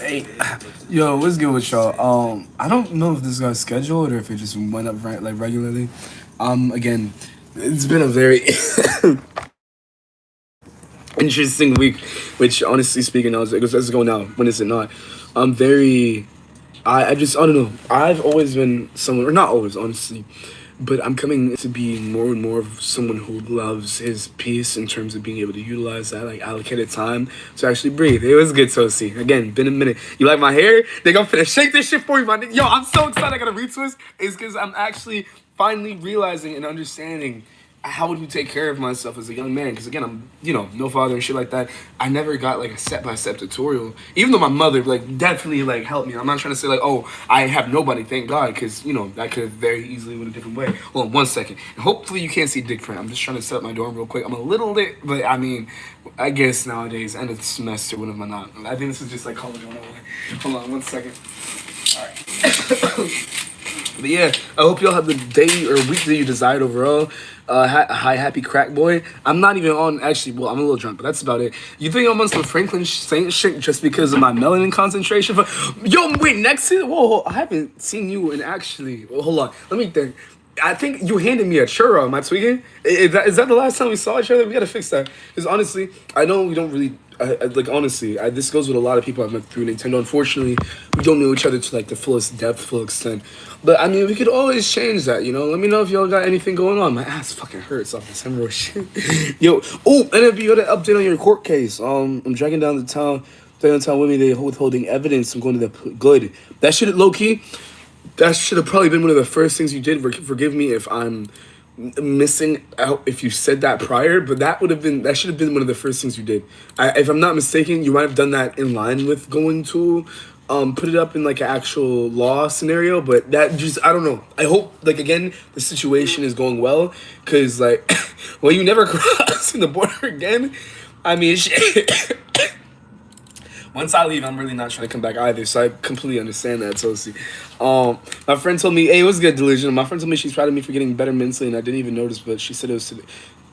Hey, yo, what's good with y'all? I don't know if this got scheduled or if it just went up regularly. Again, it's been a very interesting week, which honestly speaking, I was like, let's go now. When is it not? I'm very I don't know. I've always been someone, or not always, honestly, but I'm coming to be more and more of someone who loves his peace in terms of being able to utilize that like allocated time to actually breathe. It was good, Toasty. Again, been a minute. You like my hair? They gonna finna shake this shit for you, my nigga. Yo, I'm so excited. I got a retwist. It's because I'm actually finally realizing and understanding how would you take care of myself as a young man? Because again, I'm no father and shit like that. I never got like a step by step tutorial. Even though my mother like definitely like helped me. I'm not trying to say like, oh, I have nobody, thank God, because that could have very easily went a different way. Hold on 1 second. And hopefully you can't see dick print. I'm just trying to set up my dorm real quick. I'm a little lit, but I mean, I guess nowadays end of the semester, when am I not? I think this is just like college 101. Hold on 1 second. All right. But yeah, I hope y'all have the day or week that you desired overall. Hi, happy crack boy. I'm not even on, actually, well, I'm a little drunk, but that's about it. You think I'm on some Franklin Saint shit just because of my melanin concentration? Yo, wait, next to, whoa, I haven't seen you in actually, well, hold on, let me think. I think you handed me a churro. Am I tweaking? Is that the last time we saw each other? We gotta fix that. Because honestly, I know we don't really like. Honestly, this goes with a lot of people I've met through Nintendo. Unfortunately, we don't know each other to like the fullest depth, full extent. But I mean, we could always change that. Let me know if y'all got anything going on. My ass fucking hurts off this hemorrhoid shit. Yo, oh, and if you got an update on your court case, I'm dragging down the town. Downtown with me, they withholding evidence. I'm going to the good. That shit low key. That should have probably been one of the first things you did. Forgive me if I'm missing out if you said that prior, but that should have been one of the first things you did. If I'm not mistaken, you might have done that in line with going to put it up in like an actual law scenario, but that just I don't know. I hope like again the situation is going well because like well you never crossing the border again. I mean shit. Once I leave, I'm really not trying to come back either, so I completely understand that, Toasty. My friend told me, hey, what's good, Delusion? My friend told me she's proud of me for getting better mentally, and I didn't even notice, but she said it was today.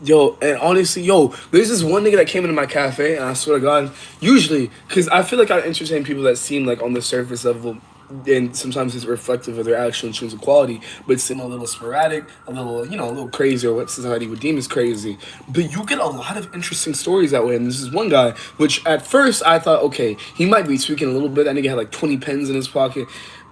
Yo, and honestly, there's this one nigga that came into my cafe, and I swear to God, usually, because I feel like I entertain people that seem like on the surface level, and sometimes it's reflective of their actual intrinsic quality, but seem a little sporadic, a little crazy, or what society would deem as crazy. But you get a lot of interesting stories that way, and this is one guy, which at first I thought, okay, he might be tweaking a little bit. That nigga had like 20 pens in his pocket.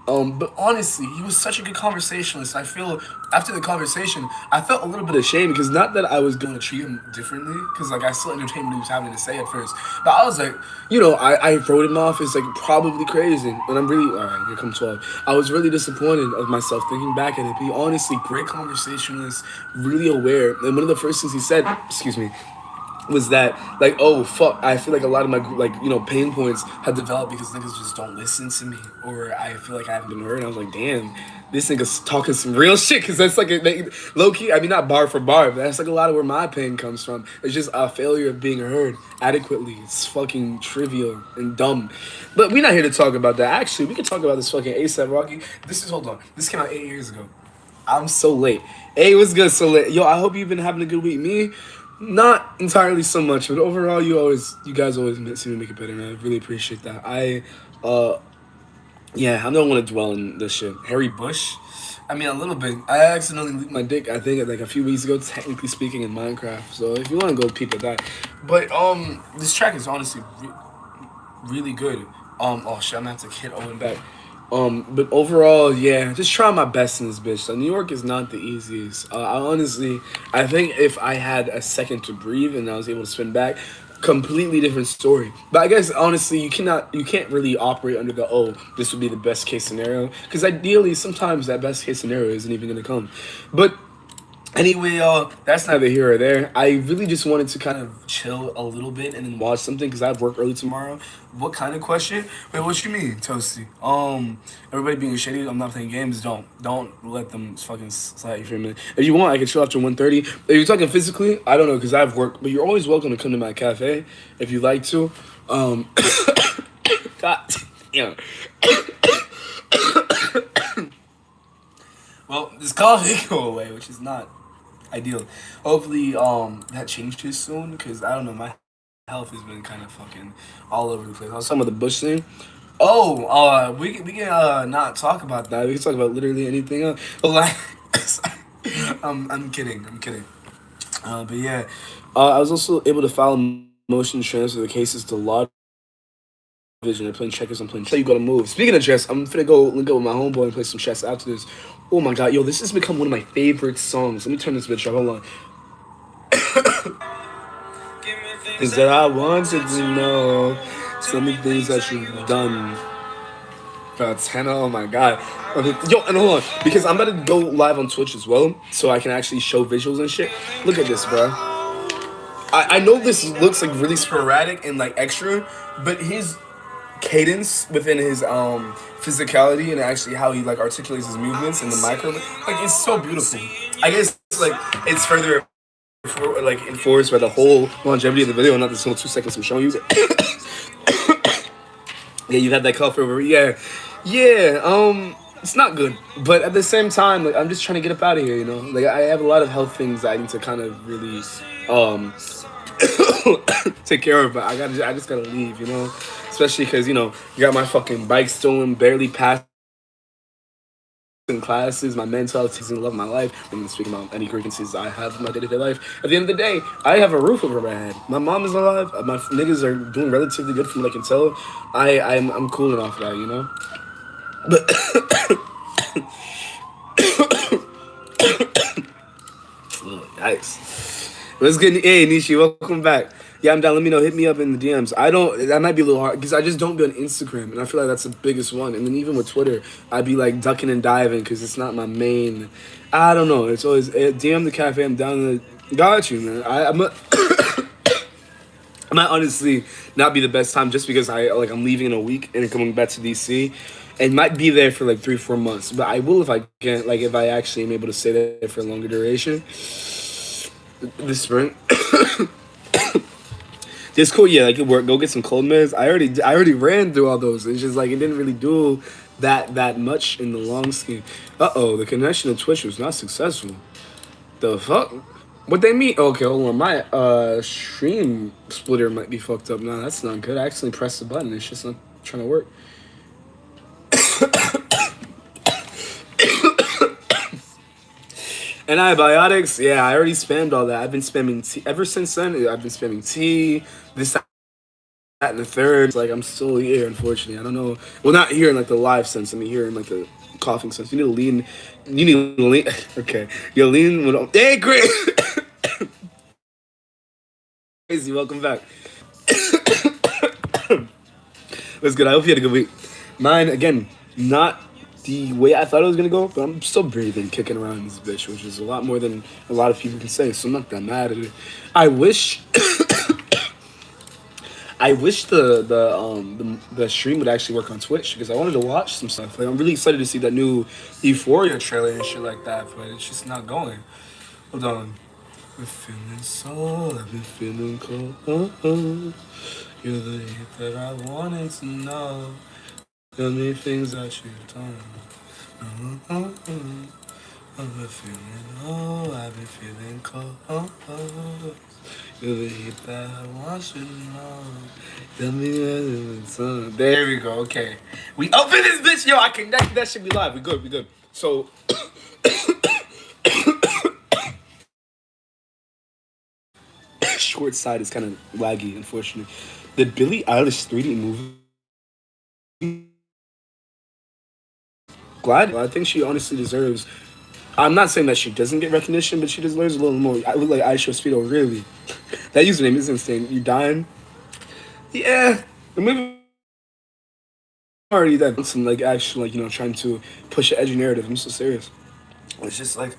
But honestly, he was such a good conversationalist. I feel after the conversation, I felt a little bit ashamed because not that I was going to treat him differently, because like I still entertained what he was having to say at first. But I was like, I wrote him off as like probably crazy, and I'm really all right. Here comes 12. I was really disappointed of myself thinking back at it. But he honestly, great conversationalist, really aware. And one of the first things he said, excuse me, was that like, oh fuck, I feel like a lot of my pain points have developed because niggas just don't listen to me, or I feel like I haven't been heard. And I was like, damn, this nigga's talking some real shit, because that's like low key. I mean, not bar for bar, but that's like a lot of where my pain comes from. It's just a failure of being heard adequately. It's fucking trivial and dumb. But we're not here to talk about that. Actually, we can talk about this fucking ASAP Rocky. Hold on. This came out 8 years ago. I'm so late. Hey, what's good? So late. Yo, I hope you've been having a good week. Me, not entirely so much, but overall, you guys always seem to make it better, and I really appreciate that. Yeah, I don't want to dwell on this shit. Harry Bush? I mean, a little bit. I accidentally leaked my dick, I think, like a few weeks ago, technically speaking, in Minecraft. So if you want to go peep at that. But, this track is honestly really good. Oh shit, I'm gonna have to hit Owen back. But overall, yeah, just try my best in this bitch. So New York is not the easiest. I think if I had a second to breathe and I was able to spin back, completely different story. But I guess honestly, you can't really operate under the this would be the best case scenario, because ideally, sometimes that best case scenario isn't even gonna come. But anyway, that's neither here or there. I really just wanted to kind of chill a little bit and then watch something because I have work early tomorrow. What kind of question? Wait, what you mean, Toasty? Everybody being shady. I'm not playing games. Don't let them fucking slide you for a minute. If you want, I can chill after 1:30. If you're talking physically, I don't know because I have work. But you're always welcome to come to my cafe if you'd like to. God, yeah. Well, this coffee go away, which is not ideal. Hopefully, that changes soon, because I don't know, my health has been kind of fucking all over the place. I was talking about the Bush thing. Oh, we can not talk about that. We can talk about literally anything else. Like, I'm kidding. I'm kidding. But yeah, I was also able to file motion transfer the cases to law division. They're playing checkers. I'm playing chess. You gotta move. Speaking of chess, I'm finna go link up with my homeboy and play some chess after this. Oh my god, yo, this has become one of my favorite songs. Let me turn this bitch up. Hold on. Things that I wanted to know. So many things that you've done. Tenna, oh my god. Okay, yo, and hold on, because I'm about to go live on Twitch as well, so I can actually show visuals and shit. Look at this, bro. I know this looks like really sporadic and like extra, but his cadence within his physicality and actually how he like articulates his movements and the micro, like it's so beautiful. I guess like it's further like enforced by the whole longevity of the video, not this whole 2 seconds I'm showing you. Yeah, you have that color over. Yeah, yeah. It's not good, but at the same time, like I'm just trying to get up out of here. You know, like I have a lot of health things I need to kind of really um take care of. But I just gotta leave. You know, especially because you got my fucking bike stolen, barely passing classes, my mental health is in love of my life. I'm speaking about any grievances I have in my day-to-day life. At the end of the day, I have a roof over my head. My mom is alive. My niggas are doing relatively good from what I can tell. I'm cooling off that, you know. But yikes. What's good? Hey, Nishi, welcome back. Yeah, I'm down. Let me know. Hit me up in the DMs. I don't. That might be a little hard because I just don't be on Instagram, and I feel like that's the biggest one. And then even with Twitter, I'd be like ducking and diving because it's not my main. I don't know. It's always DM the cafe. I'm down to. Got you, man. I'm. I might honestly not be the best time just because I'm leaving in a week and coming back to DC, and might be there for like 3-4 months. But I will if I can, like if I actually am able to stay there for a longer duration. This spring. It's cool, yeah. Like, work. Go get some cold meds. I already ran through all those. It's just like it didn't really do that much in the long scheme. The connection to Twitch was not successful. The fuck? What they mean? Okay, hold on. My stream splitter might be fucked up now. That's not good. I accidentally pressed the button. It's just not trying to work. Antibiotics, yeah, I already spammed all that. I've been spamming tea ever since then. I've been spamming tea, this, that, and the third. It's like I'm still here, unfortunately. I don't know. Well, not here in like the live sense. I mean, here in like the coughing sense. You need to lean. You need to lean. Okay, you lean. Hey, great. Crazy. Welcome back. What's good? I hope you had a good week. Mine again, not the way I thought it was gonna go, but I'm still breathing, kicking around in this bitch, which is a lot more than a lot of people can say. So I'm not that mad at it. I wish, I wish the stream would actually work on Twitch because I wanted to watch some stuff. Like I'm really excited to see that new Euphoria trailer and shit like that, but it's just not going. Hold on. I've been feeling so, I've been feeling cold. You're the heat that I wanted to know. Tell me things that you've done. I've been feeling, I've been feeling cold. You're the heat that I want you to know. Tell me what's on. There we go. Okay, we open this bitch, yo. I can that should be live. We good. We good. So. Short side is kind of laggy, unfortunately. The Billie Eilish 3D movie. Glad. I think she honestly deserves. I'm not saying that she doesn't get recognition, but she deserves a little more. I look like Aisha Speedo, really. That username is insane. You dying? Yeah. The movie already done some like actually trying to push an edgy narrative. I'm so serious. It's just like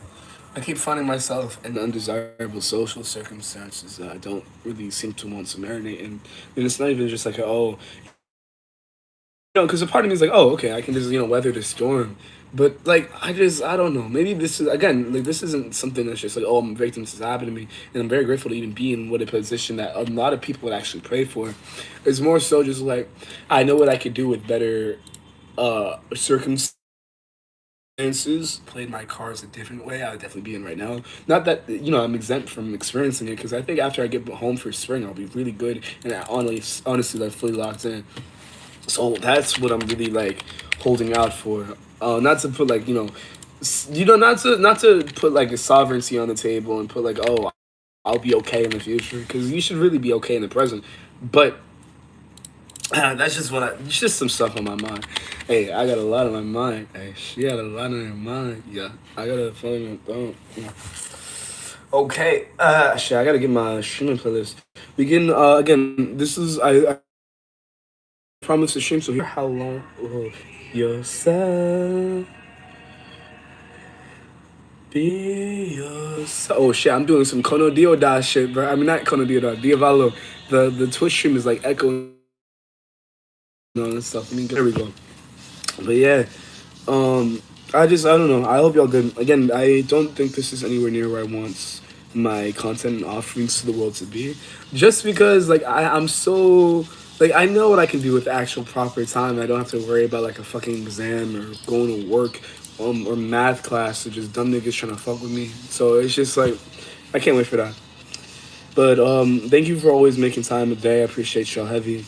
I keep finding myself in undesirable social circumstances that I don't really seem to want to marinate in. And it's not even just like because a part of me is like, oh, okay, I can just weather the storm. But like, I don't know. Maybe this is again like this isn't something that's just like, oh, I'm a victim. This has happened to me, and I'm very grateful to even be in what a position that a lot of people would actually pray for. It's more so just like I know what I could do with better circumstances. Played my cards a different way, I would definitely be in right now. Not that I'm exempt from experiencing it, because I think after I get home for spring, I'll be really good and honestly like fully locked in. So that's what I'm really like holding out for. Not to put like not to put like a sovereignty on the table and put like, oh, I'll be okay in the future, because you should really be okay in the present. But that's just it's just some stuff on my mind. Hey, I got a lot on my mind. Hey, she got a lot on her mind. Yeah, I gotta fucking Okay, shit, I gotta get my streaming playlist. We can again. This is I promise to stream. So here, how long? Oh, yourself, be yourself. Oh shit, I'm doing some Kono Dioda shit, bro. I mean, not Kono Dioda, Diavolo. The Twitch stream is like echoing and stuff. I mean, there we go. But yeah, um, I don't know. I hope y'all good. Again, I don't think this is anywhere near where I want my content and offerings to the world to be. Just because like I'm so like I know what I can do with actual proper time. I don't have to worry about like a fucking exam or going to work, or math class or just dumb niggas trying to fuck with me. So it's just like I can't wait for that. But thank you for always making time a day. I appreciate y'all heavy.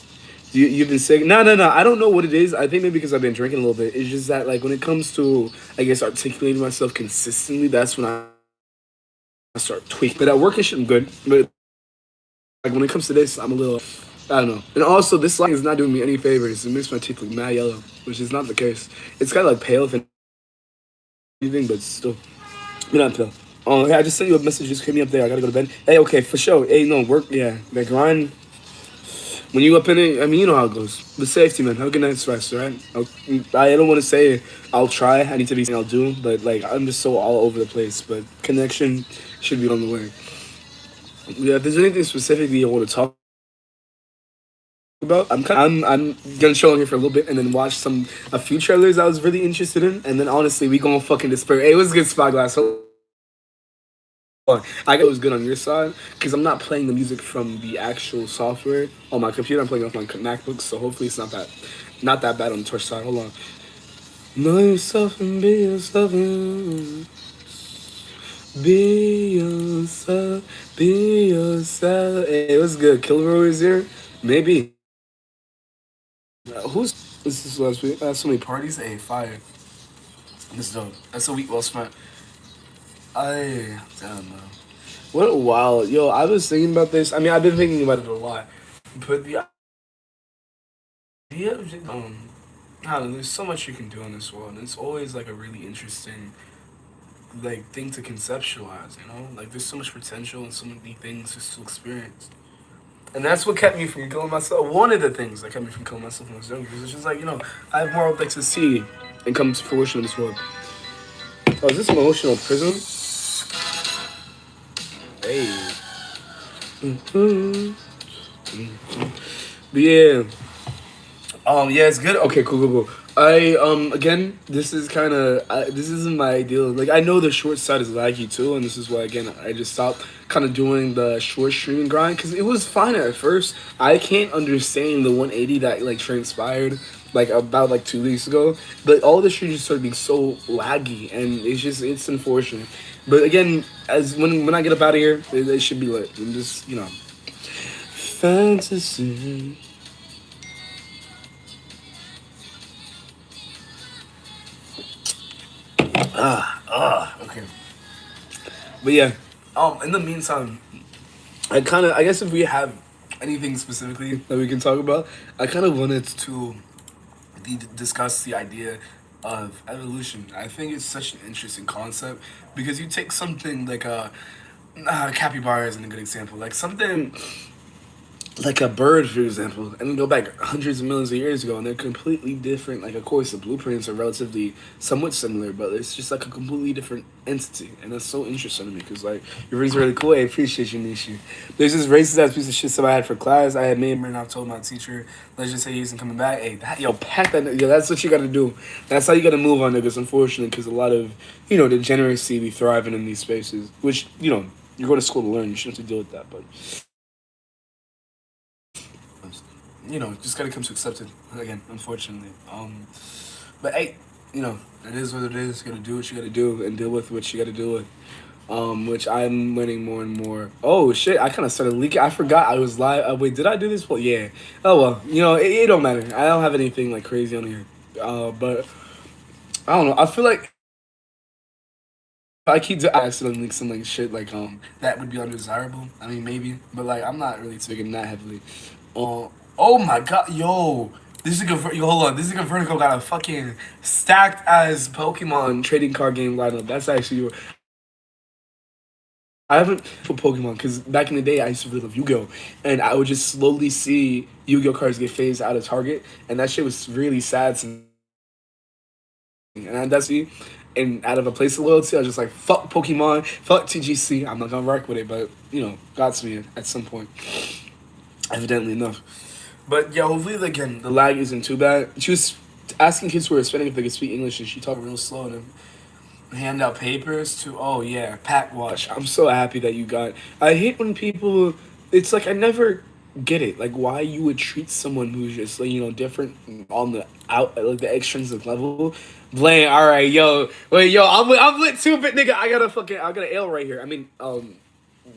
You've been sick? No, no, no. I don't know what it is. I think maybe because I've been drinking a little bit. It's just that like when it comes to I guess articulating myself consistently, that's when I start tweaking. But at work, it should be good. But like when it comes to this, I'm a little I don't know. And also, this lighting is not doing me any favors. It makes my teeth look mad yellow, which is not the case. It's kind of like pale if anything, but still, you're not pale. Oh yeah, I just sent you a message. Just hit me up there. I gotta go to bed. Hey, okay, for sure. Hey, no work. Yeah, that grind. When you up in it, I mean, you know how it goes. The safety, man. Have a good night's rest, all right? I don't want to say I'll try. I need to be saying I'll do, but like I'm just so all over the place. But connection should be on the way. Yeah, if there's anything specifically you want to talk about, I'm gonna chill on here for a little bit and then watch a few trailers I was really interested in, and then honestly we gonna fucking disperse. Hey, what's good, Spyglass? I got it was good on your side because I'm not playing the music from the actual software on my computer. I'm playing off my MacBook, so hopefully it's not that bad on the Twitch side. Hold on. Know yourself and be yourself. Be yourself. Be yourself. Hey, what's good? Killer is here? Maybe. Who's this is last week? I had so many parties. Hey, fire. This is dope. That's a week well spent. I don't know. What a wild yo! I was thinking about this. I mean, I've been thinking about it a lot, but the idea of I don't know. There's so much you can do in this world, and it's always like a really interesting like thing to conceptualize. You know, like there's so much potential and so many things just to experience. And that's what kept me from killing myself. One of the things that kept me from killing myself when I was younger, because it's just like I have more like to see and come to fruition in this world. Oh, is this emotional prison? Hey. Mm-hmm. But yeah. Yeah, it's good. Okay, cool, cool, cool. Again, this isn't my ideal. Like, I know the short side is laggy too, and this is why, again, I just stopped kind of doing the short streaming grind because it was fine at first. I can't understand the 180 that like transpired like about like 2 weeks ago. But all the streams just started being so laggy, and it's unfortunate. But again, as when I get up out of here, it should be lit. And just fantasy. Okay. But yeah, in the meantime, I guess if we have anything specifically that we can talk about, I kind of wanted to discuss the idea of evolution. I think it's such an interesting concept because you take something like capybara is a good example, like something like a bird, for example, and go back hundreds of millions of years ago, and they're completely different. Like, of course, the blueprints are relatively somewhat similar, but it's just like a completely different entity, and that's so interesting to me because like your rings are really cool. I appreciate you, Nishi. There's this racist ass piece of shit stuff I had for class. I had made and I've told my teacher, let's just say he isn't coming back. Hey, pack that. Yo, that's what you got to do. That's how you got to move on, niggas. Unfortunately, because a lot of degeneracy be thriving in these spaces, which you're going to school to learn. You shouldn't have to deal with that, but. Just gotta come to accept it again, unfortunately. But hey, it is what it is. You gotta do what you gotta do and deal with what you gotta deal with. which I'm learning more and more. Oh shit! I kind of started leaking. I forgot I was live. Wait, did I do this? Well, yeah. Oh well, it don't matter. I don't have anything like crazy on here. But I don't know. I feel like if I keep accidentally link some like shit like that would be undesirable. I mean maybe, but like I'm not really taking that heavily. Oh my god, yo. This is a good. Yo, hold on. This is a good vertical. Got a fucking stacked as Pokemon trading card game lineup. That's actually. I haven't for Pokemon because back in the day I used to really love Yu-Gi-Oh, and I would just slowly see Yu-Gi-Oh cards get phased out of Target, and that shit was really sad. And that's me. And out of a place of loyalty, I was just like, fuck Pokemon, fuck TGC. I'm not gonna work with it, but got to me at some point, evidently enough. But yeah, hopefully again the lag isn't too bad. She was asking kids who were Hispanic if they could speak English, and she talked real slow and hand out papers to. Oh yeah, pack watch. I'm so happy that you got. I hate when people. It's like I never get it. Like why you would treat someone who's just like different on the out like the extrinsic level. Blaine, all right, yo, wait, yo, I'm lit too, but nigga, I got an ale right here. I mean,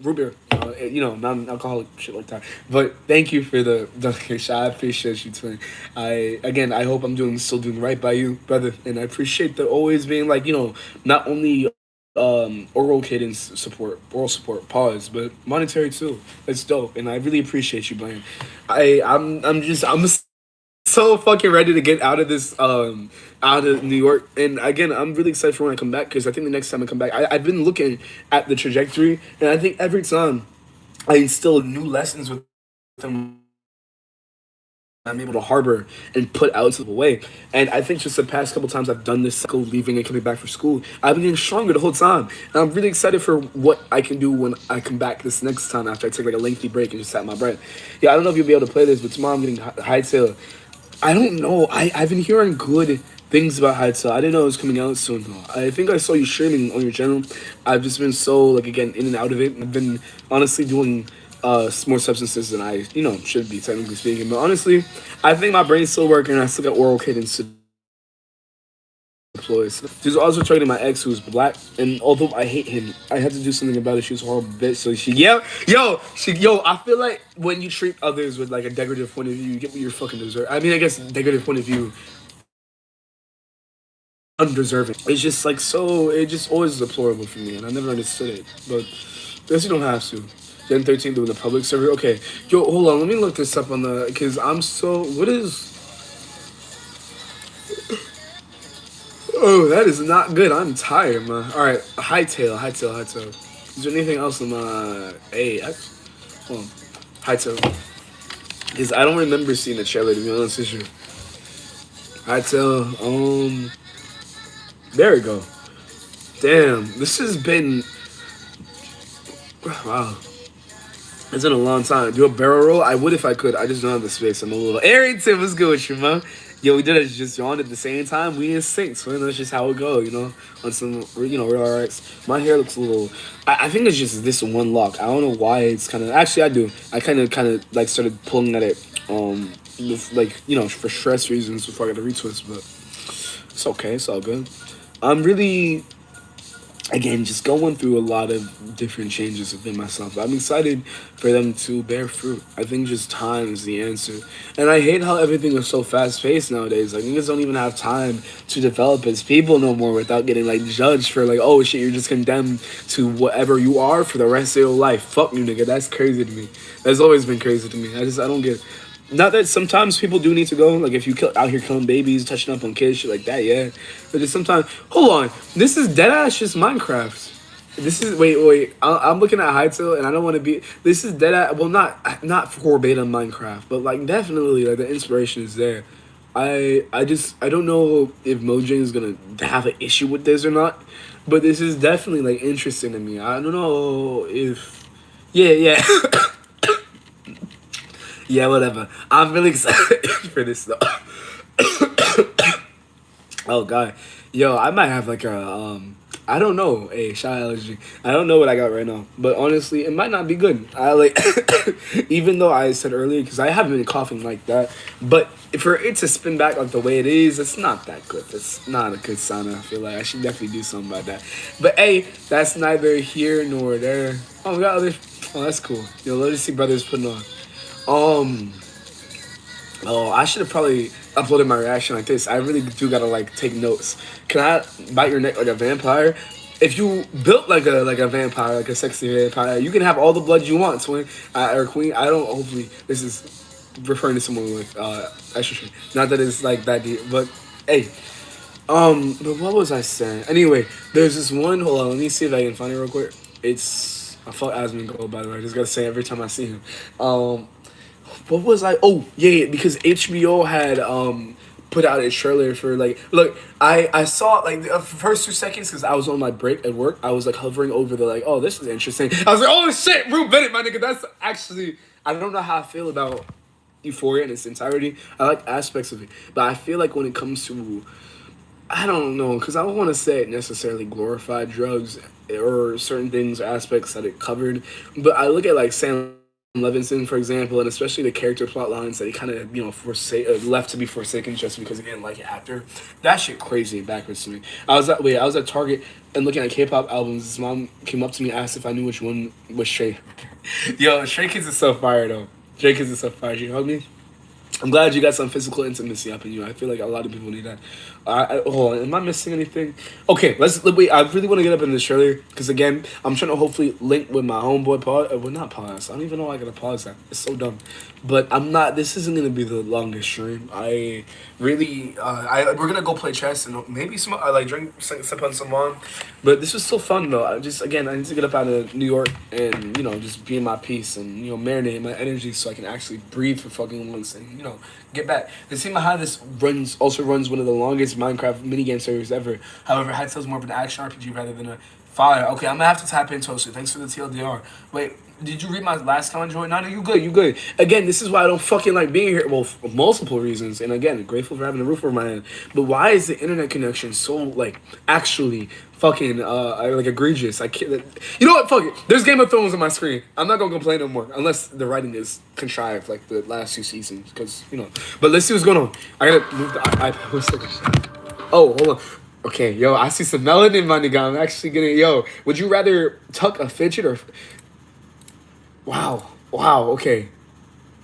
root beer, non-alcoholic shit like that. But thank you for the donation. I appreciate you, twin. I hope I'm still doing right by you, brother, and I appreciate the always being like not only oral support, pause, but monetary too. It's dope, and I really appreciate you, Blaine. I'm so fucking ready to get out of this out of New York, and again I'm really excited for when I come back because I think the next time I come back I've been looking at the trajectory, and I think every time I instill new lessons with them I'm able to harbor and put out to the way. And I think just the past couple times I've done this cycle, leaving and coming back for school, I've been getting stronger the whole time. And I'm really excited for what I can do when I come back this next time after I take like a lengthy break and just sat my breath. Yeah, I don't know if you'll be able to play this, but tomorrow I'm getting Hightail. I don't know. I've been hearing good things about Hightail. I didn't know it was coming out soon though. I think I saw you streaming on your channel. I've just been so like again in and out of it. I've been honestly doing more substances than I should be technically speaking. But honestly, I think my brain's still working. I still got oral cadence to deploy. She's also targeting my ex who's black, and although I hate him, I had to do something about it. She was a horrible bitch. So I feel like when you treat others with like a decorative point of view, you get what you fucking deserve. I mean, I guess decorative point of view, undeserving. It's just like so. It just always deplorable for me, and I never understood it. But I guess you don't have to. Gen 13 doing the public server. Okay, yo, hold on. Let me look this up on the because I'm so. What is? Oh, that is not good. I'm tired, man. All right, hightail. Is there anything else in my AX? Well, hightail. Because I don't remember seeing the trailer, to be honest with you. Hightail. There we go. Damn, this has been. Wow. It's been a long time. Do a barrel roll? I would if I could. I just don't have the space. I'm a little. Arrington, what's good with you, man? Yo, we did it just yawned at the same time. We in sync, so that's just how it go, on some, real RX. My hair looks a little. I think it's just this one lock. I don't know why it's kind of. Actually, I do. I kind of like started pulling at it, with like for stress reasons before I got a retwist, but it's okay. It's all good. I'm really again, just going through a lot of different changes within myself. I'm excited for them to bear fruit. I think just time is the answer. And I hate how everything is so fast paced nowadays. Like, niggas don't even have time to develop as people no more without getting, like, judged for, like, oh shit, you're just condemned to whatever you are for the rest of your life. Fuck you, nigga. That's crazy to me. That's always been crazy to me. I don't get it. Not that sometimes people do need to go. Like, if you out here killing babies, touching up on kids, shit like that, yeah. But just sometimes... Hold on. This is deadass just Minecraft. This is... Wait. I'm looking at Hytale, and I don't want to be... This is deadass... Well, not verbatim Minecraft, but, like, definitely, like, the inspiration is there. I don't know if Mojang is going to have an issue with this or not, but this is definitely, like, interesting to me. I don't know if... Yeah. Yeah, whatever. I'm really excited for this though. Oh god, yo, I might have like a I don't know. Hey, shy allergy. I don't know what I got right now, but honestly, it might not be good. I like, even though I said earlier because I haven't been coughing like that, but for it to spin back like the way it is, it's not that good. It's not a good sign. I feel like I should definitely do something about that. But hey, that's neither here nor there. Oh, we got other. Oh, that's cool. Yo, let us see brothers putting on. Um. Oh, I should have probably uploaded my reaction like this. I really do gotta like take notes. Can I bite your neck like a vampire? If you built like a vampire, like a sexy vampire, you can have all the blood you want, twin or queen. I don't. Hopefully, this is referring to someone with extra strength. Not that it's like that deep, but hey. But what was I saying? Anyway, there's this one. Hold on, let me see if I can find it real quick. It's I fought Asmund Gold, by the way. I just gotta say every time I see him. What was I? Oh yeah, because HBO had put out a trailer for like look I saw like the first 2 seconds because I was on my break at work. I was like hovering over the like, oh, this is interesting. I was like, oh shit, Rue Bennett, my nigga. That's actually I don't know how I feel about Euphoria in its entirety. I like aspects of it, but I feel like when it comes to I don't know because I don't want to say it necessarily glorified drugs or certain things or aspects that it covered, but I look at like Sam Levinson, for example, and especially the character plot lines that he kind of left to be forsaken just because he didn't like an actor. That shit crazy and backwards to me. I was at Target and looking at K-pop albums. His mom came up to me and asked if I knew which one was Stray. Yo, Stray Kids is so fire though. Stray Kids is so fire. You hug me? I'm glad you got some physical intimacy up in you. I feel like a lot of people need that. Hold on, am I missing anything? Okay, let's wait. I really want to get up in this trailer because again, I'm trying to hopefully link with my homeboy pause. Well, not pause. I don't even know why I gotta pause that. It's so dumb. But I'm not. This isn't gonna be the longest stream. I really. We're gonna go play chess and maybe some. I like drink sip on some wine. But this was so fun though. I just again, I need to get up out of New York and just be in my peace and marinate my energy so I can actually breathe for fucking once and get back. The team behind this also runs one of the longest Minecraft minigame servers ever. However, Headtail is more of an action RPG rather than a fire. Okay, I'm gonna have to tap in, Toaster. Thanks for the TLDR. Wait, did you read my last comment, Joy? No, you good, you good. Again, this is why I don't fucking like being here. Well, for multiple reasons. And again, grateful for having a roof over my head. But why is the internet connection so, like, actually fucking, like, egregious? I can't. You know what? Fuck it. There's Game of Thrones on my screen. I'm not gonna complain no more. Unless the writing is contrived, like the last 2 seasons. Because, But let's see what's going on. I gotta move the iPad. One second. Oh, hold on. Okay, yo, I see some melanin, my nigga. I'm actually getting, yo, would you rather tuck a fidget or. Wow, okay.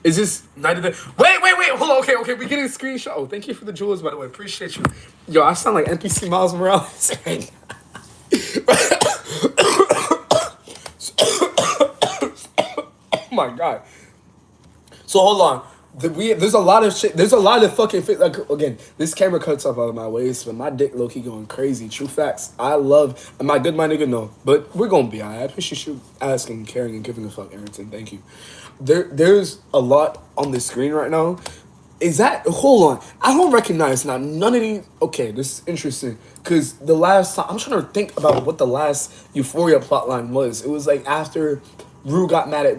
Is this night of the. Wait, hold on, okay, we getting a screenshot. Oh, thank you for the jewels, by the way. Appreciate you. Yo, I sound like NPC Miles Morales. Oh my god. So hold on. There's a lot of shit. There's a lot of fucking like again. This camera cuts up out of my waist, but my dick low key going crazy. True facts. I love. Am I good, my nigga? No, but we're gonna be. I appreciate you asking, caring, and giving a fuck, Arrington. Thank you. There's a lot on the screen right now. Is that hold on? I don't recognize now. None of these. Okay, this is interesting because the last time I'm trying to think about what the last Euphoria plotline was. It was like after Rue got mad at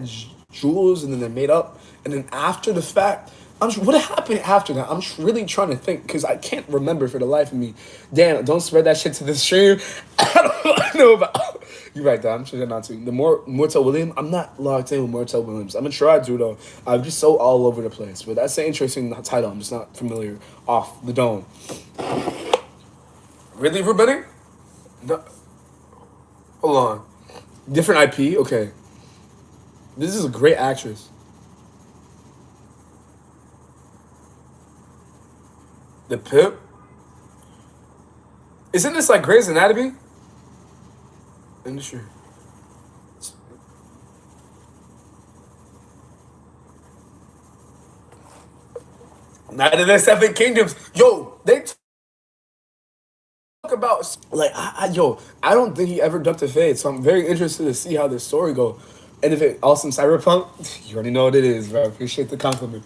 Jules and then they made up. And then after the fact, what happened after that? I'm really trying to think because I can't remember for the life of me. Damn, don't spread that shit to the stream. I don't know about. You're right, though. I'm sure not to. The Mortal Williams, I'm not locked in with Mortal Williams. I'm gonna try to though. I'm just so all over the place. But that's an interesting title. I'm just not familiar off the dome. Really, everybody? No. Hold on. Different IP. Okay. This is a great actress. The Pip? Isn't this like Grey's Anatomy? Industry. Night of the Seven Kingdoms. Yo, they talk about like I don't think he ever ducked a fade, so I'm very interested to see how this story go. And if it awesome cyberpunk, you already know what it is, bro. Appreciate the compliment.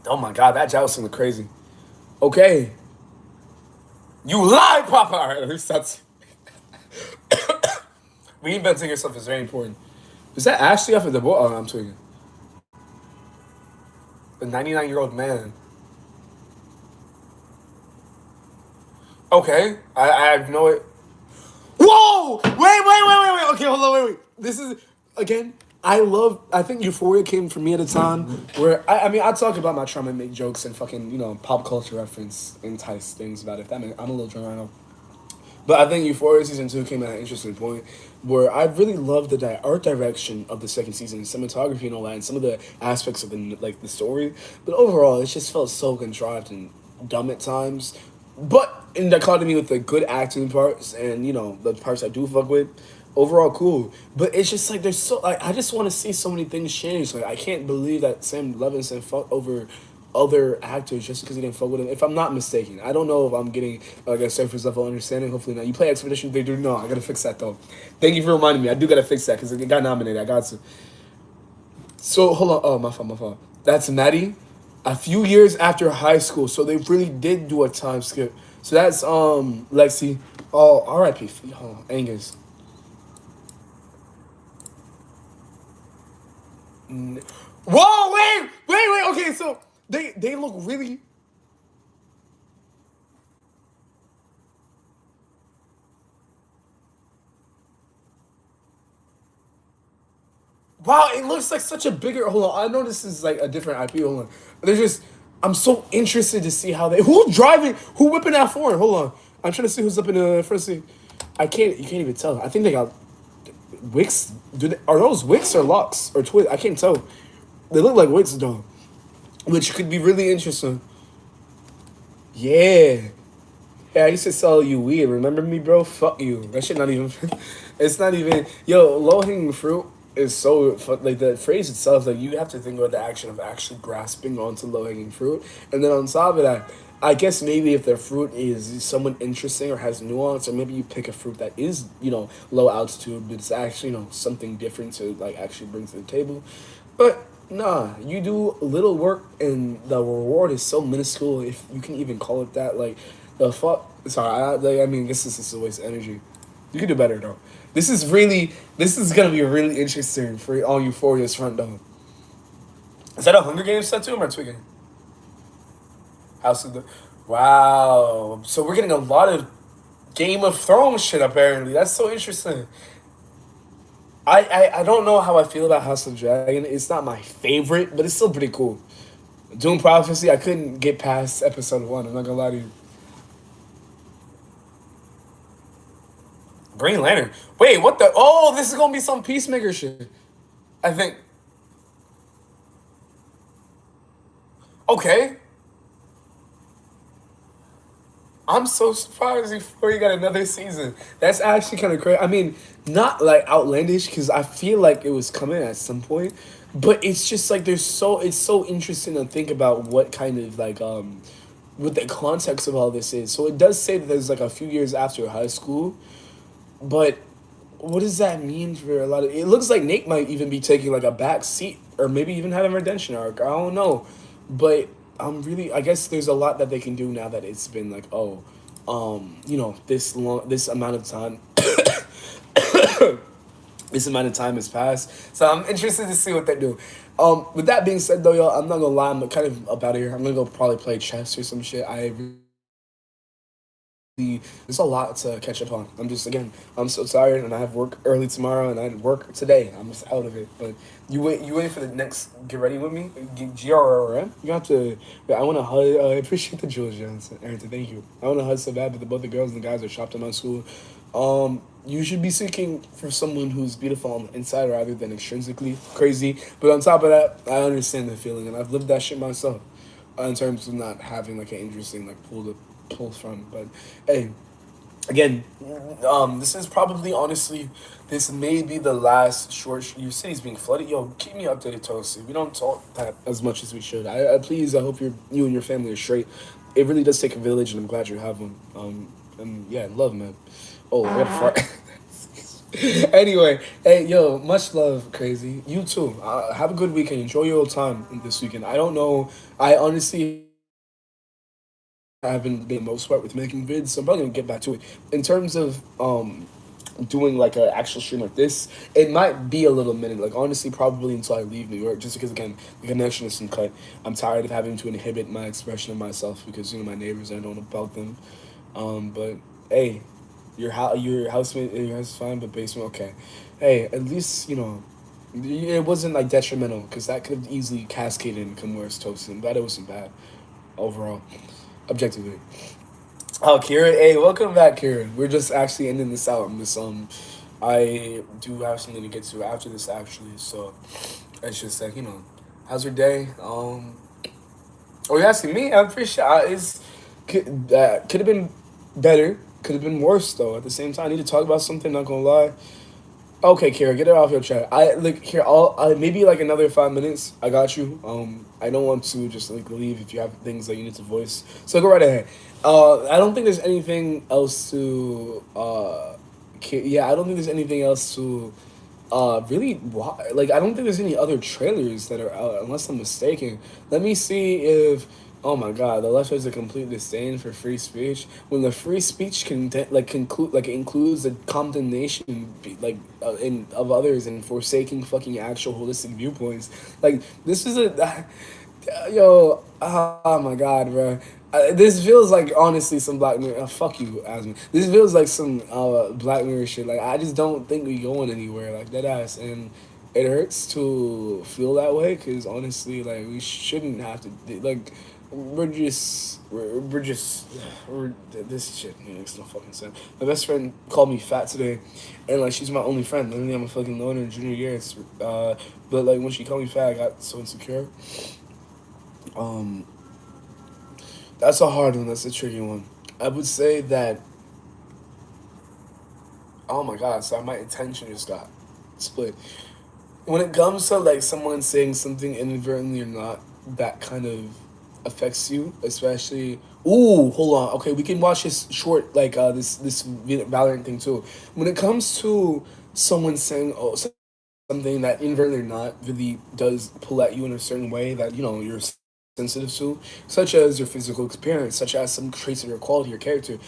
Oh my god, that jousting look crazy. Okay. You lie, Papa! Alright, at least that's. Reinventing yourself is very important. Is that Ashley off of the boat? Oh, no, I'm tweaking. The 99-year-old man. Okay, I have no. Whoa! Wait. Okay, hold on, wait. This is again. I love. I think Euphoria came from me at a time where I mean I talk about my trauma and make jokes and fucking pop culture reference entice things about it. If that makes, I'm a little drunk right now. But I think Euphoria season 2 came at an interesting point where I really loved the art direction of the second season, cinematography and all that, and some of the aspects of the story. But overall, it just felt so contrived and dumb at times. But in dichotomy with the good acting parts and the parts I do fuck with, overall cool. But it's just like there's so like I just want to see so many things change. Like I can't believe that Sam Levinson fucked over other actors just because he didn't fuck with him. If I'm not mistaken, I don't know if I'm getting like a surface level understanding. Hopefully not. You play Expedition 33? No, I gotta fix that though. Thank you for reminding me. I do gotta fix that because it got nominated. I got to. So hold on. Oh, my fault. My fault. That's Maddie. A few years after high school, so they really did do a time skip. So that's Lexi. Oh, R.I.P. Oh, Angus. Whoa! Wait. Okay, so they look really. Wow, it looks like such a bigger. Hold on, I know this is like a different IP. Hold on, they're just. I'm so interested to see how they. Who's driving? Who whipping that forward? Hold on, I'm trying to see who's up in the front seat. I can't. You can't even tell. I think they got wicks. Are those wicks or locks or twist? I can't tell. They look like wicks though, which could be really interesting. Yeah. Yeah, I used to sell you weed. Remember me, bro? Fuck you. That shit not even. It's not even. Yo, low hanging fruit is so like the phrase itself. Like you have to think about the action of actually grasping onto low hanging fruit, and then on top of that, I guess maybe if the fruit is somewhat interesting or has nuance, or maybe you pick a fruit that is low altitude, but it's actually something different to like actually bring to the table. But nah, you do little work and the reward is so minuscule if you can even call it that. Like the fuck. Sorry, I mean, this is just a waste of energy. You can do better though. This is gonna be really interesting for all Euphoria's front though. Is that a Hunger Games tattoo or am I tweaking? House of the. Wow. So we're getting a lot of Game of Thrones shit apparently. That's so interesting. I don't know how I feel about House of Dragon. It's not my favorite, but it's still pretty cool. Doom Prophecy, I couldn't get past episode 1. I'm not gonna lie to you. Green Lantern. Wait, what the? Oh, this is gonna be some Peacemaker shit. I think. Okay. I'm so surprised before you got another season. That's actually kind of crazy. I mean, not like outlandish because I feel like it was coming at some point, but it's just like it's so interesting to think about what kind of like what the context of all this is. So it does say that there's like a few years after high school, but what does that mean for a lot of? It looks like Nate might even be taking like a back seat, or maybe even have a redemption arc. I don't know, but I'm really. I guess there's a lot that they can do now that it's been like this amount of time. This amount of time has passed, so I'm interested to see what they do. With that being said, though, y'all, I'm not gonna lie, I'm kind of up out of here. I'm gonna go probably play chess or some shit. There's a lot to catch up on. I'm so tired and I have work early tomorrow and I had work today. I'm just out of it. But you wait for the next get ready with me. GRRM. You have to. I want to hug. I appreciate the Jules Johnson. Ayrton, thank you. I want to hug so bad, but both the girls and the guys are shopped at my school. You should be seeking for someone who's beautiful on the inside rather than extrinsically crazy. But on top of that, I understand the feeling and I've lived that shit myself. In terms of not having like an interesting like pull from. But hey, again, this is probably honestly, this may be the last short. Your city's being flooded. Yo, keep me updated, Toasty. We don't talk that as much as we should. I please. I hope you and your family are straight. It really does take a village, and I'm glad you have one. And yeah, love, man. Oh, I got a fart. Anyway, hey, yo, much love, crazy. You too. Have a good weekend. Enjoy your time this weekend. I don't know. I honestly I haven't been the most part with making vids, so I'm probably gonna get back to it. In terms of doing like an actual stream like this, it might be a little minute. Like honestly, probably until I leave New York, just because again the connection is cut. I'm tired of having to inhibit my expression of myself because my neighbors I don't know about them. But hey, your housemate your house is fine, but basement okay. Hey, at least you know it wasn't like detrimental because that could have easily cascaded and become worse. Toast. I'm glad it wasn't bad overall, objectively. Oh, Kieran, hey, welcome back, Kieran. We're just actually ending this out on this. I do have something to get to after this actually, so it's just like how's your day? Oh, you asking me? I'm pretty sure it's could have been better. Could have been worse though. At the same time, I need to talk about something. Not gonna lie. Okay, Kara, get it off your chat. I like here. I'll maybe like another 5 minutes. I got you. I don't want to just like leave if you have things that you need to voice. So go right ahead. I don't think there's anything else to. Yeah, I don't think there's anything else to. Really, like I don't think there's any other trailers that are out unless I'm mistaken. Let me see if. Oh my God, the left has a complete disdain for free speech. When the free speech conclude like it includes the condemnation in of others and forsaking fucking actual holistic viewpoints. Like this is a yo. Oh my God, bro. This feels like honestly some Black Mirror. Fuck you, Asmin. This feels like some Black Mirror shit. Like I just don't think we going anywhere like that ass, and it hurts to feel that way because honestly, like we shouldn't have to like we're just this shit makes no fucking sense. My best friend called me fat today, and like she's my only friend. Literally, I'm a fucking loner in junior year. But like when she called me fat, I got so insecure. Um, that's a hard one. That's a tricky one. I would say that. Oh my God! So my attention just got split. When it comes to like someone saying something inadvertently or not, that kind of affects you, especially. Ooh, hold on. Okay, we can watch this short like this Valorant thing too. When it comes to someone saying something that inadvertently or not really does pull at you in a certain way that you're sensitive to, such as your physical appearance, such as some traits of your quality, your character,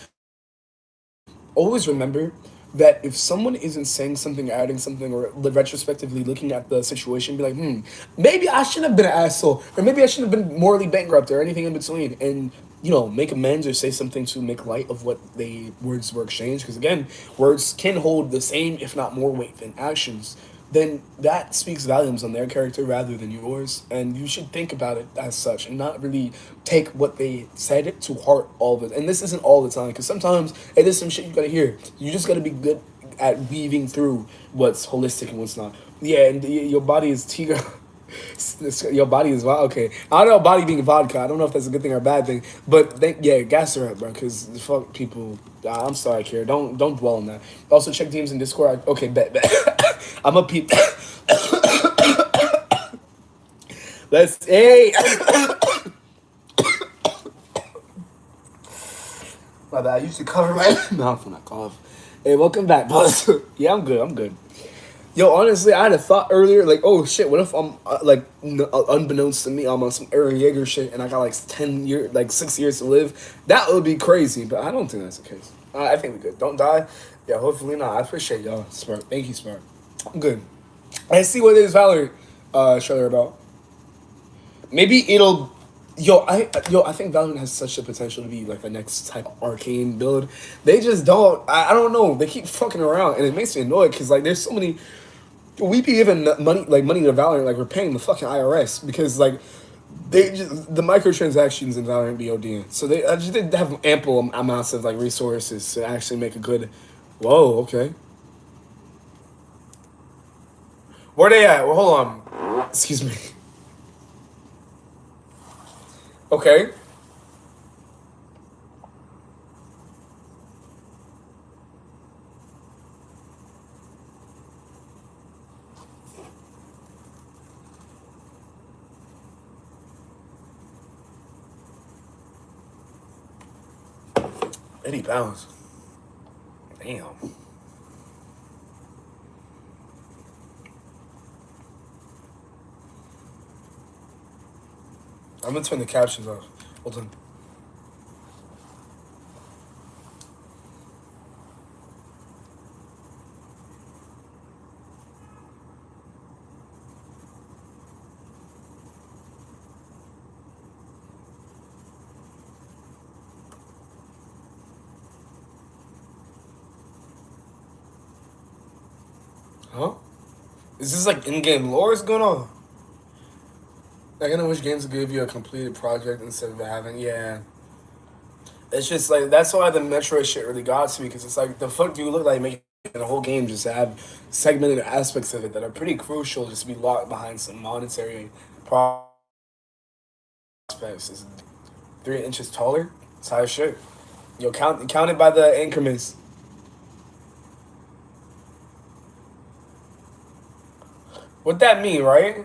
always remember that if someone isn't saying something, adding something, or retrospectively looking at the situation, be like, maybe I shouldn't have been an asshole, or maybe I shouldn't have been morally bankrupt, or anything in between, and make amends or say something to make light of what they words were exchanged. Because again, words can hold the same, if not more, weight than actions. Then that speaks volumes on their character rather than yours, and you should think about it as such, and not really take what they said to heart all of it. And this isn't all the time, because sometimes it is some shit you gotta hear. You just gotta be good at weaving through what's holistic and what's not. Yeah, and your body is tiger. Your body is okay. I don't know body being vodka. I don't know if that's a good thing or a bad thing, but yeah, gas her up, bro. Because fuck people. I'm sorry, Kira. Don't dwell on that. Also check DMs in Discord. Okay, bet. I'm a peep. Let's hey. My bad. I used to cover my mouth when I cough. Hey, welcome back, boss. Yeah, I'm good. I'm good. Yo, honestly, I had a thought earlier, like, oh shit, what if I'm unbeknownst to me, I'm on some Aaron Yeager shit, and I got like 10 years, like 6 years to live. That would be crazy, but I don't think that's the case. I think we good. Don't die. Yeah, hopefully not. I appreciate y'all, Smart. Thank you, Smart. I'm good. I see what this Valerie trailer about. Maybe it'll. I think Valorant has such a potential to be like the next type of arcane build. They just don't. I don't know. They keep fucking around, and it makes me annoyed because like there's so many. We be giving money to Valorant like we're paying the fucking IRS because like they just the microtransactions in Valorant BOD. So they have ample amounts of like resources to actually make a good. Whoa. Okay. Where they at? Well, hold on. Excuse me. Okay. £80. Damn. I'm gonna turn the captions off. Hold on. Huh? Is this like in-game lore? What's going on? Like, I know which games will give you a completed project instead of having, yeah. It's just like, that's why the Metroid shit really got to me, because it's like, the fuck do you look like making a whole game just to have segmented aspects of it that are pretty crucial just to be locked behind some monetary prospects? Is 3 inches taller? That's how it should. Yo, count it by the increments. What that mean, right?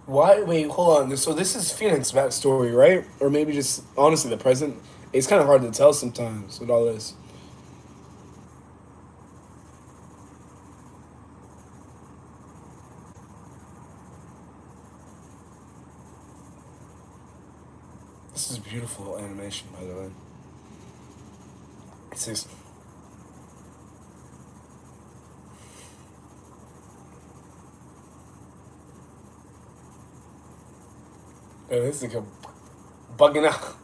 Why? Wait, hold on. So this is Phoenix backstory, right? Or maybe just honestly the present. It's kind of hard to tell sometimes with all this. This is beautiful animation, by the way. It's just, this is like bugging out.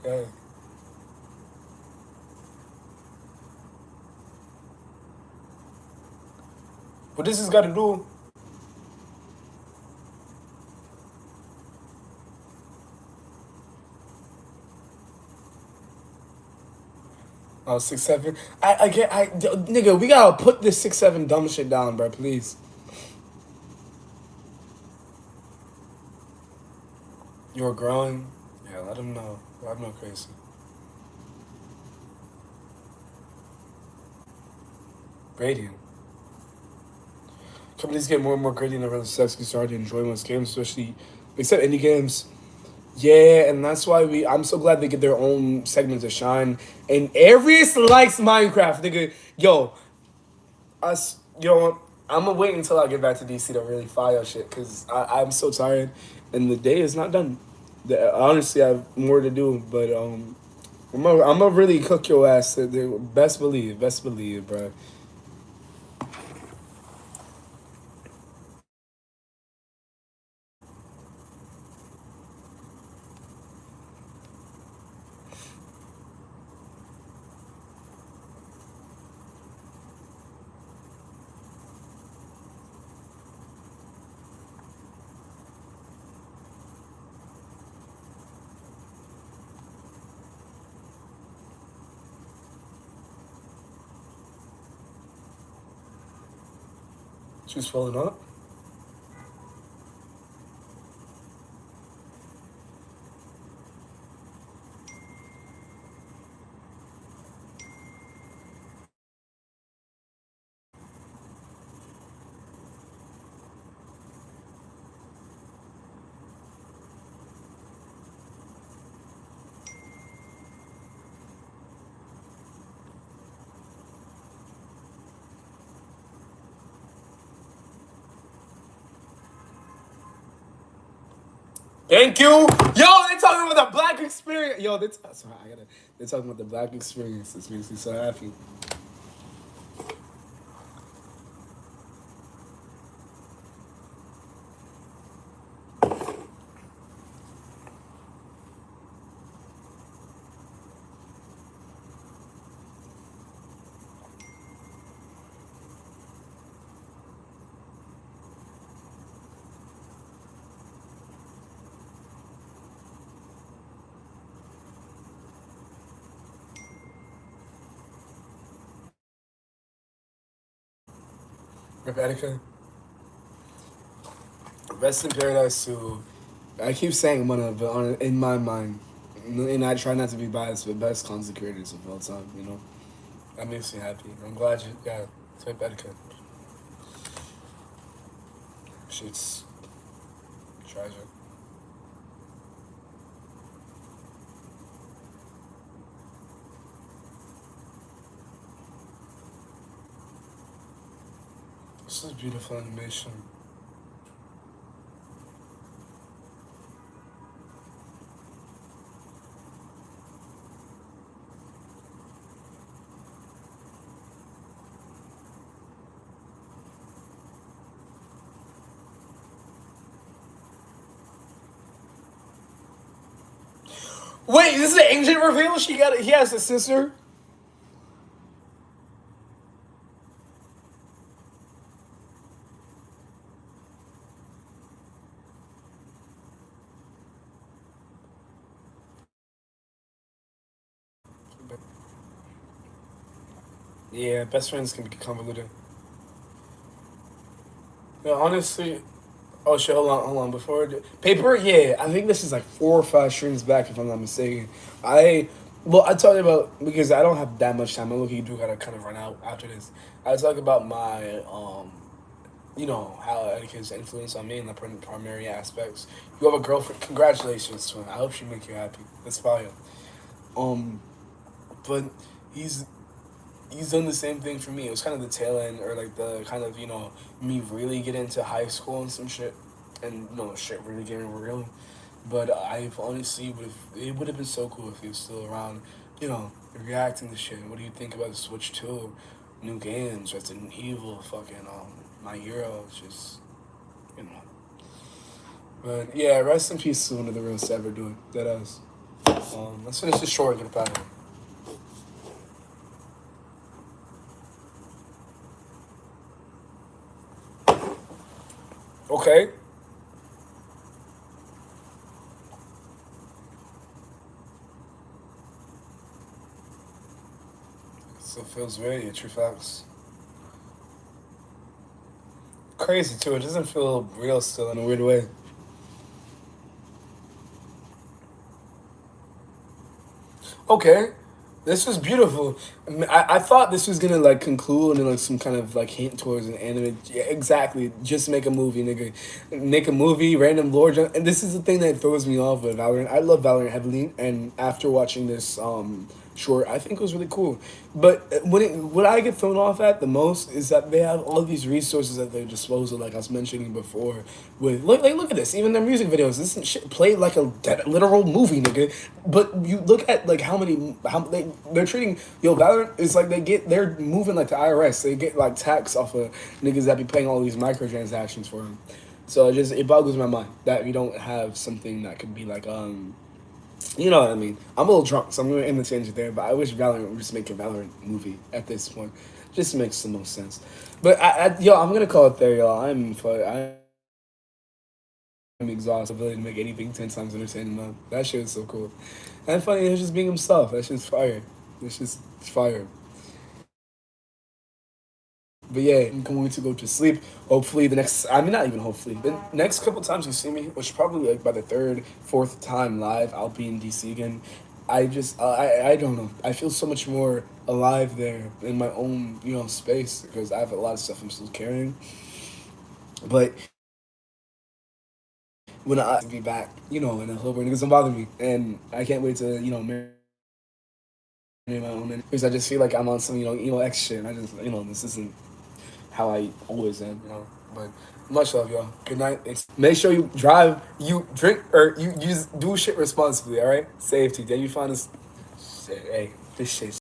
Yeah. What this has got to do? Oh, 6'7". I get. Nigga, we gotta put this 6'7" dumb shit down, bro. Please. You're growing. Yeah, let him know. Let him know, crazy. Gradient. Companies get more and more gradient over the sex we started to enjoy most games, especially except indie games. Yeah, and that's why I'm so glad they get their own segment to shine. And Aries likes Minecraft, nigga. Yo, us, you know what? I'm gonna wait until I get back to DC to really file shit, because I'm so tired, and the day is not done. Honestly, I have more to do, but I'm gonna really cook your ass. Best believe, bro. She's falling up. Thank you. Yo, they talking about the black experience. Yo, sorry, they're talking about the black experience. This makes me so happy. Etika, rest in paradise too. I keep saying one of, but in my mind, and I try not to be biased, but best content creators of all time. You know, that makes me happy. I'm glad you got type etiquette. Shit's tragic. This is beautiful animation. Wait, this is an ancient reveal. He has a sister. Yeah, best friends can be convoluted. Yeah, honestly, oh shit, hold on. Before paper, yeah, I think this is like 4 or 5 streams back if I'm not mistaken. I well, I talked about because I don't have that much time. I look, you do gotta kind of run out after this. I talk about my you know how etiquette's influence on me in the primary aspects. You have a girlfriend. Congratulations, twin. I hope she make you happy. That's fire. Um, but he's he's done the same thing for me. It was kind of the tail end, or like the kind of me really get into high school and some shit, and shit really getting real. But I honestly would have it would have been so cool if he was still around, reacting to shit. What do you think about the Switch 2, new games, Resident Evil, fucking My Hero, just you know. But yeah, rest in peace to one of the realest ever doing that us. Let's finish this short and get up out of here. Okay. So feels very true facts. Crazy too. It doesn't feel real still in a weird way. Okay, this was beautiful. I thought this was gonna like conclude in like some kind of like hint towards an anime. Yeah, exactly. Just make a movie, nigga. Make a movie, random lore. And this is the thing that throws me off with Valorant. I love Valorant heavily, and after watching this short, I think it was really cool. But what I get thrown off at the most is that they have all these resources at their disposal, like I was mentioning before. With look at this, even their music videos. This shit played like a literal movie, nigga. But you look at like how they're treating Valorant is like they're moving like the IRS. They get like tax off of niggas that be paying all these microtransactions for them. So it boggles my mind that we don't have something that could be like you know what I mean? I'm a little drunk, so I'm going to interchange it there. But I wish Valorant would just make a Valorant movie at this point. Just makes the most sense. But I'm gonna call it there, y'all. I'm exhausted. Ability to make anything 10 times entertaining. Man. That shit was so cool. And funny, it was just being himself. That shit's fire. It's just fire. But yeah, I'm going to go to sleep. Hopefully, I mean, not even hopefully, the next couple times you see me, which probably like by the third, fourth time live, I'll be in DC again. I don't know. I feel so much more alive there in my own, space because I have a lot of stuff I'm still carrying. But when I be back, in a whole world, it doesn't bother me. And I can't wait to, marry my own. Because I just feel like I'm on some, X shit. And I just, this isn't how I always am. But much love, y'all. Good night. Make sure you drive, you drink, or you just do shit responsibly. All right, safety. Then you find this. Hey, this shit.